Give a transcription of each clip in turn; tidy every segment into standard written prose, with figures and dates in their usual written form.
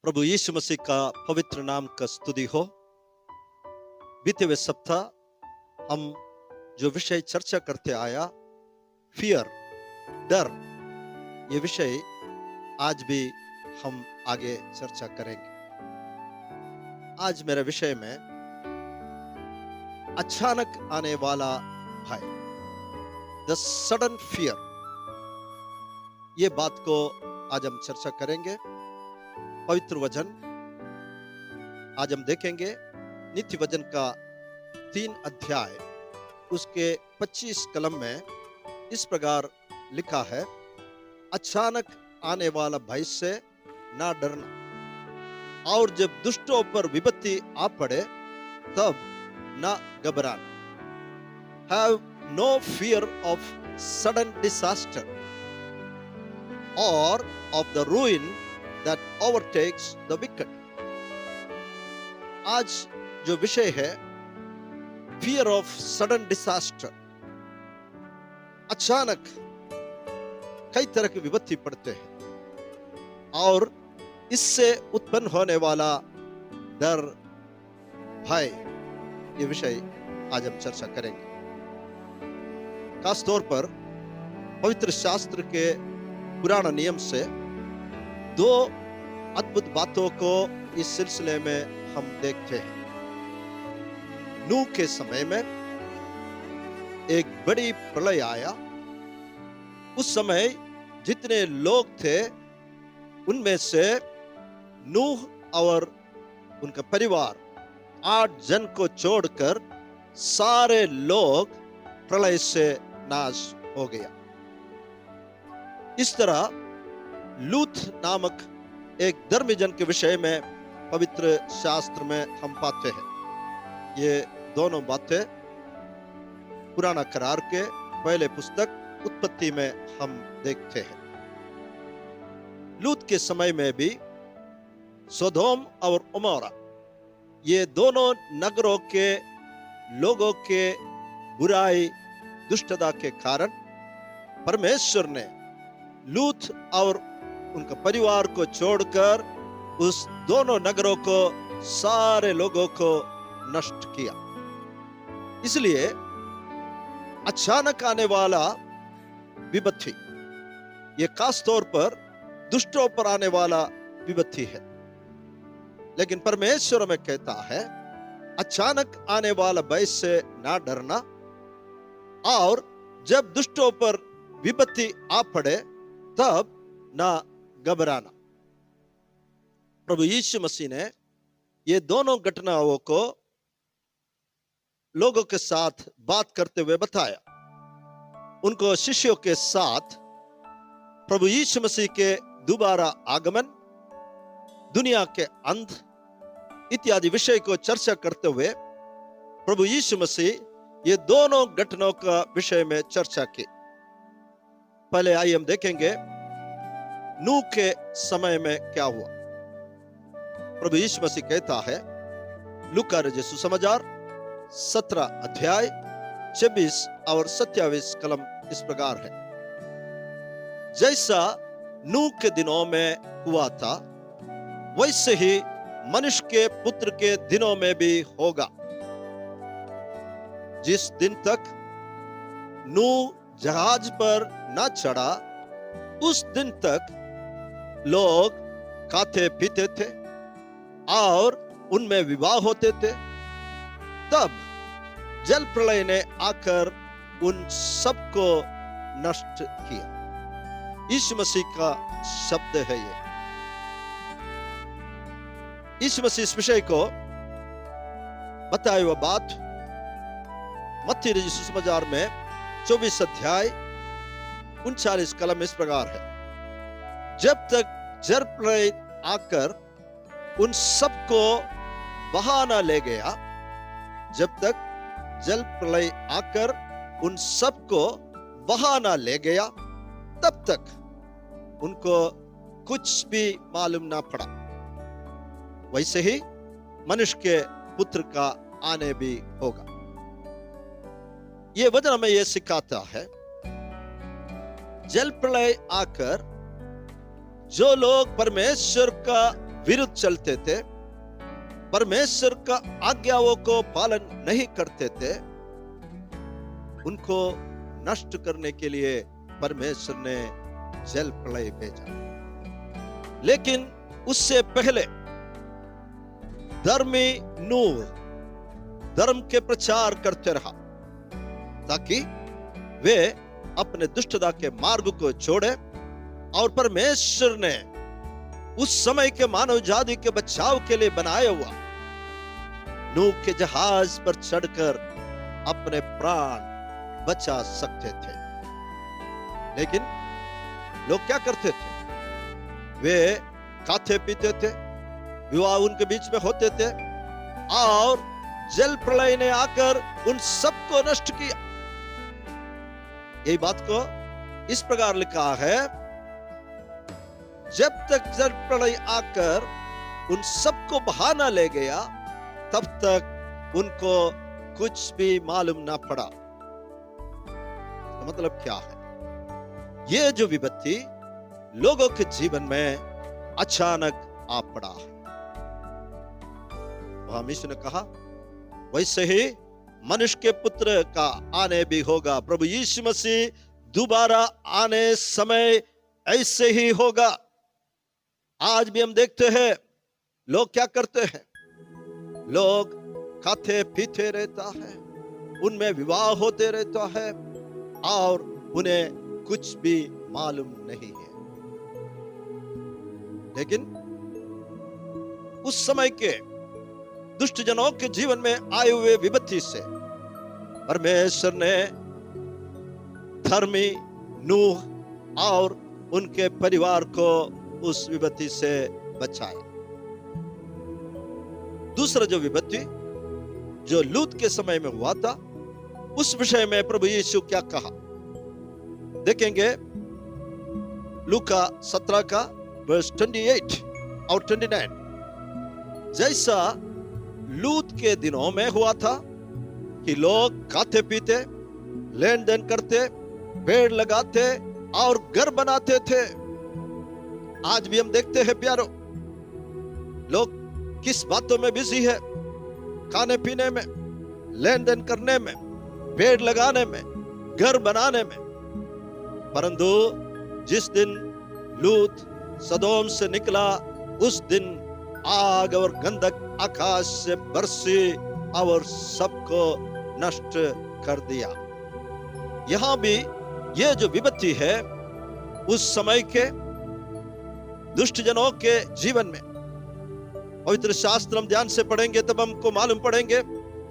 प्रभु यीशु मसीह का पवित्र नाम का स्तुति हो। बीते हुए सप्ताह हम जो विषय चर्चा करते आया, फियर, डर, ये विषय आज भी हम आगे चर्चा करेंगे। आज मेरे विषय में अचानक आने वाला भय, द सडन फियर, ये बात को आज हम चर्चा करेंगे। पवित्र वचन आज हम देखेंगे, नित्य वचन का 3 अध्याय उसके 25 कलम में इस प्रकार लिखा है, अचानक आने वाला भय से ना डरना, और जब दुष्टों पर विपत्ति आ पड़े तब ना घबराना। Have no fear of sudden disaster और of the ruin that overtakes the wicked। आज जो विषय है, fear of sudden disaster, अचानक कई तरह की विपत्ति पड़ते हैं और इससे उत्पन्न होने वाला डर, भय, ये विषय आज हम चर्चा करेंगे। खास तौर पर पवित्र शास्त्र के पुराना नियम से 2 अद्भुत बातों को इस सिलसिले में हम देखते हैं। नूह के समय में एक बड़ी प्रलय आया। उस समय जितने लोग थे उनमें से नूह और उनका परिवार 8 जन को छोड़कर सारे लोग प्रलय से नाश हो गया। इस तरह लूत नामक एक धर्मी जन के विषय में पवित्र शास्त्र में हम पाते हैं। ये दोनों बातें पुराना करार के पहले पुस्तक उत्पत्ति में हम देखते हैं। लूत के समय में भी सोदोम और उमोरा, ये दोनों नगरों के लोगों के बुराई, दुष्टता के कारण परमेश्वर ने लूत और उनका परिवार को छोड़कर उस दोनों नगरों को, सारे लोगों को नष्ट किया। इसलिए अचानक आने वाला विपत्ति, ये खास तौर पर दुष्टों पर आने वाला विपत्ति है। लेकिन परमेश्वर में कहता है, अचानक आने वाला भय से ना डरना, और जब दुष्टों पर विपत्ति आ पड़े तब ना घबराना। प्रभु यीशु मसीह ने ये दोनों घटनाओं को लोगों के साथ बात करते हुए बताया। उनको शिष्यों के साथ प्रभु यीशु मसीह के दोबारा आगमन, दुनिया के अंत इत्यादि विषय को चर्चा करते हुए प्रभु यीशु मसीह ये दोनों घटनाओं का विषय में चर्चा की। पहले आइए हम देखेंगे नूह के समय में क्या हुआ। प्रभु यीशु मसीह कहता है, लूका रचित सुसमाचार 17 अध्याय 26 और 27 कलम इस प्रकार है, जैसा नूह के दिनों में हुआ था वैसे ही मनुष्य के पुत्र के दिनों में भी होगा। जिस दिन तक नूह जहाज पर न चढ़ा, उस दिन तक लोग खाते पीते थे और उनमें विवाह होते थे। तब जल प्रलय ने आकर उन सबको नष्ट किया। यीशु मसीह का शब्द है ये। यीशु मसीह इस विषय को बताए हुआ बात मत्ती रचित सुसमाचार में 24 अध्याय 39 कलम इस प्रकार है, जब तक जल प्रलय आकर उन सबको बहा न ले गया, जब तक जल प्रलय आकर उन सबको बहा न ले गया, तब तक उनको कुछ भी मालूम ना पड़ा। वैसे ही मनुष्य के पुत्र का आने भी होगा। ये वचन हमें यह सिखाता है, जल प्रलय आकर जो लोग परमेश्वर का विरुद्ध चलते थे, परमेश्वर का आज्ञाओं को पालन नहीं करते थे, उनको नष्ट करने के लिए परमेश्वर ने जल प्रलय भेजा। लेकिन उससे पहले धर्मी नूह धर्म के प्रचार करते रहा ताकि वे अपने दुष्टता के मार्ग को छोड़े, और परमेश्वर ने उस समय के मानव जाति के बचाव के लिए बनाया हुआ नूह के जहाज पर चढ़कर अपने प्राण बचा सकते थे। लेकिन लोग क्या करते थे? वे खाते पीते थे, विवाह उनके बीच में होते थे, और जल प्रलय ने आकर उन सबको नष्ट किया। यही बात को इस प्रकार लिखा है, जब तक जल प्रलय आकर उन सबको बहा न ले गया, तब तक उनको कुछ भी मालूम ना पड़ा। तो मतलब क्या है? ये जो विपत्ति लोगों के जीवन में अचानक आ पड़ा है। वहां यीशु ने कहा, वैसे ही मनुष्य के पुत्र का आने भी होगा। प्रभु यीशु मसीह दोबारा आने समय ऐसे ही होगा। आज भी हम देखते हैं लोग क्या करते हैं, लोग खाते पीते रहता है, उनमें विवाह होते रहता है, और उन्हें कुछ भी मालूम नहीं है। लेकिन उस समय के दुष्ट जनों के जीवन में आए हुए विपत्ति से परमेश्वर ने धर्मी नूह और उनके परिवार को उस विपत्ति से बचाया। दूसरा जो विपत्ति जो लूत के समय में हुआ था, उस विषय में प्रभु यीशु क्या कहा देखेंगे। लूका 17 का वर्स 28 और 29। जैसा लूत के दिनों में हुआ था कि लोग खाते पीते, लेन देन करते, पेड़ लगाते और घर बनाते थे, आज भी हम देखते हैं प्यारो, लोग किस बातों में बिजी है? खाने पीने में, लेन देन करने में, पेड़ लगाने में, घर बनाने में। परंतु जिस दिन लूत सदोम से निकला, उस दिन आग और गंधक आकाश से बरसी और सबको नष्ट कर दिया। यहां भी ये जो विपत्ति है, उस समय के दुष्ट जनों के जीवन में, पवित्र शास्त्र हम ध्यान से पढ़ेंगे तब हमको मालूम पड़ेंगे,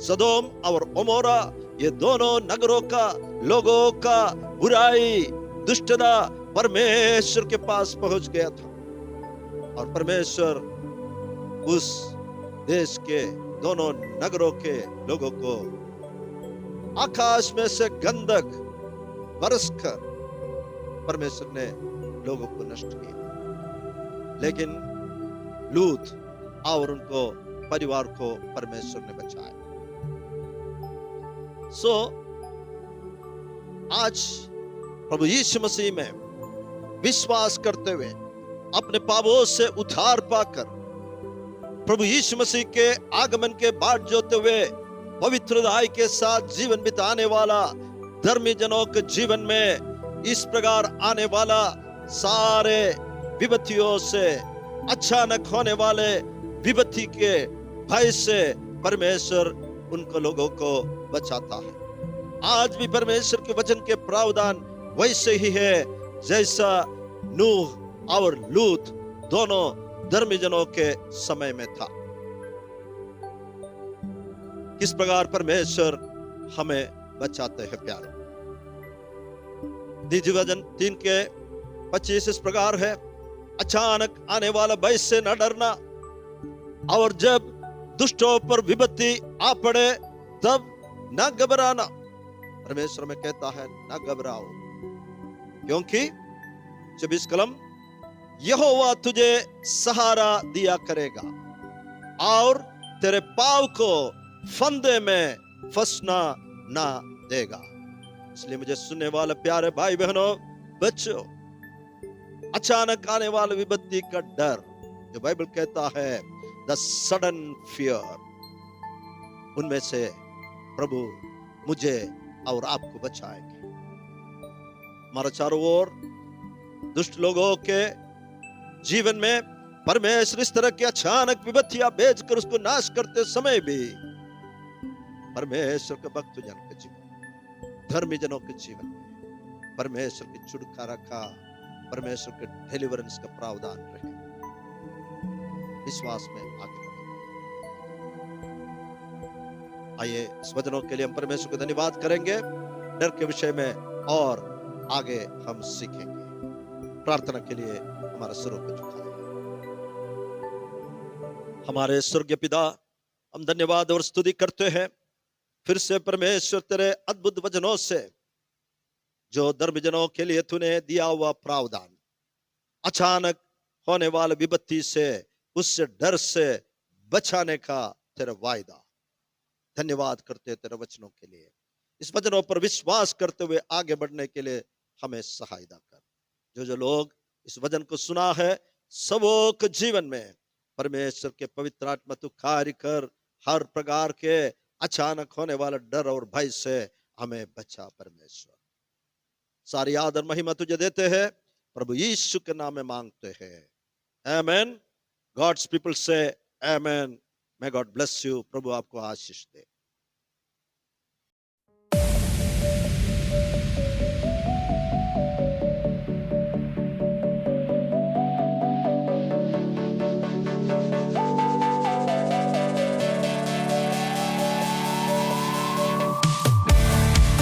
सदोम और ओमोरा ये दोनों नगरों का लोगों का बुराई, दुष्टता परमेश्वर के पास पहुंच गया था, और परमेश्वर उस देश के दोनों नगरों के लोगों को आकाश में से गंधक बरसकर परमेश्वर ने लोगों को नष्ट किया। लेकिन लूत और उनको परिवार को परमेश्वर ने बचाया। आज प्रभु यीशु मसीह में विश्वास करते हुए अपने पापों से उद्धार पाकर प्रभु यीशु मसीह के आगमन के बाट जोते हुए पवित्र हृदय के साथ जीवन बिताने वाला धर्मी जनों के जीवन में इस प्रकार आने वाला सारे विपत्तियों से, अचानक होने वाले विपत्ति के भय से परमेश्वर उनको लोगों को बचाता है। आज भी परमेश्वर के वचन के प्रावधान वैसे ही है जैसा नूह और लूत दोनों धर्मी जनों के समय में था। किस प्रकार परमेश्वर हमें बचाते हैं प्यारे। द्वितीय वचन 3 के 25 इस प्रकार है, अचानक आने वाला भय से न डरना, और जब दुष्टों पर विपत्ति आ पड़े तब न घबराना। परमेश्वर में कहता है न घबराओ, क्योंकि 24 कलम, यहोवा तुझे सहारा दिया करेगा और तेरे पाँव को फंदे में फंसना ना देगा। इसलिए मुझे सुनने वाले प्यारे भाई बहनों, बच्चों, अचानक आने वाले विपत्ति का डर जो बाइबल कहता है द सडन फियर, उनमें से प्रभु मुझे और आपको बचाएंगे। हमारा चारों ओर दुष्ट लोगों के जीवन में परमेश्वर इस तरह की अचानक विपत्तियां भेजकर उसको नाश करते समय भी परमेश्वर के भक्त जन के जीवन, धर्मी जनों के जीवन में परमेश्वर की छुटकारा का, परमेश्वर के डिलीवरेंस का प्रावधान रहे। विश्वास में आगे बढ़े। आइए इस वचनों के लिए हम परमेश्वर को धन्यवाद करेंगे। डर के विषय में और आगे हम सीखेंगे। प्रार्थना के लिए हमारा सिरों को झुकाएं। हमारे स्वर्गीय पिता, हम धन्यवाद और स्तुति करते हैं फिर से परमेश्वर तेरे अद्भुत वचनों से, जो धर्मजनों के लिए तूने दिया हुआ प्रावधान, अचानक होने वाले विपत्ति से, उससे डर से बचाने का तेरा वायदा। धन्यवाद करते हैं तेरे वचनों के लिए। इस वचनों पर विश्वास करते हुए आगे बढ़ने के लिए हमें सहायता कर। जो लोग इस वचन को सुना है, सबों के जीवन में परमेश्वर के पवित्र आत्मा तू कार्य कर। हर प्रकार के अचानक होने वाला डर और भय से हमें बचा परमेश्वर। सारी आदर महिमा तुझे देते हैं, प्रभु यीशु के नाम में मांगते हैं। आमेन। गॉड्स पीपल से amen. May God bless you. प्रभु आपको आशीष दे।